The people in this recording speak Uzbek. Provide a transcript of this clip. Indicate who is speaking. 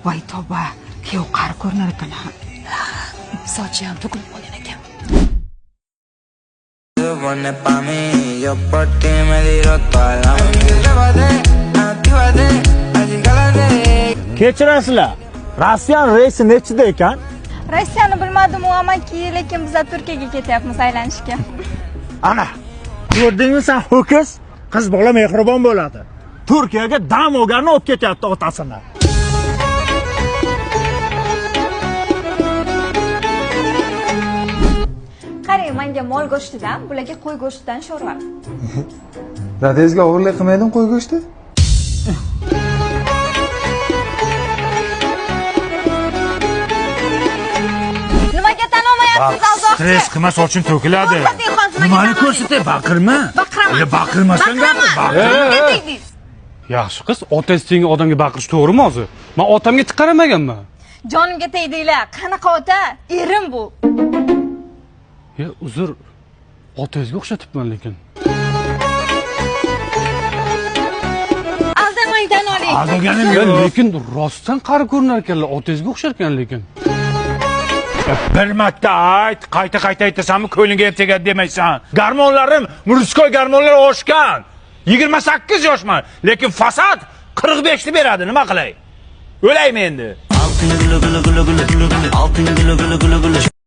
Speaker 1: Voy tavba, kuyov qari ko'rinar ekan. Sochi ham to'kilib qolgan ekan.
Speaker 2: Pone pa' mí, yo por ti me tiro toda la noche.
Speaker 3: Kechirasizlar. Rossiyan reysi nechida ekan?
Speaker 4: Rossiyani bilmadim u amaki, lekin biz Turkiyaga ketyapmiz aylanishga.
Speaker 3: Ana, ko'rdingmi sen ho'kiz? Qiz bola mehribon bo'ladi. Turkiyaga dam olganni olib ketyapti otasini.
Speaker 4: Qarang, menga mol go'shtidan, bularga qo'y go'shtidan sho'rva.
Speaker 5: Dadangizga o'g'irlik qilmaydimi qo'y go'shti?
Speaker 4: Nimaga tan olmayapsiz azob?
Speaker 3: Stress qilma, soching to'kiladi. Nimani ko'rsatay, baqirma.
Speaker 4: Baqiraman.
Speaker 3: Baqirmasdan gapir.
Speaker 6: Yaxshi qiz, otangiz tengi odamga baqirish to'g'rimi o'zi? Men otamga tik qaramaganman.
Speaker 4: Jonimga tegdinglar. Qanaqa ota? Erim bu.
Speaker 6: Ya, uzr. Otangizga o'xshatibman lekin.
Speaker 4: Aldamaydan oling.
Speaker 3: Aldaganim
Speaker 6: Ya,
Speaker 3: yo'q.
Speaker 6: lekin rostdan qari ko'rinar ekanlar, otangizga o'xshar ekan lekin.
Speaker 3: Bir marta ayt, qayta aytasanmi, ko'nglinga ham tegadi demaysan. Garmonlarim, murskoy garmonlar oshgan. 28 yoshman, lekin fasad 45 ni beradi, nima qilay? O'laymi endi?
Speaker 2: Altın gülü gülü gülü gülü gülü, altın gülü gülü gülü gülü.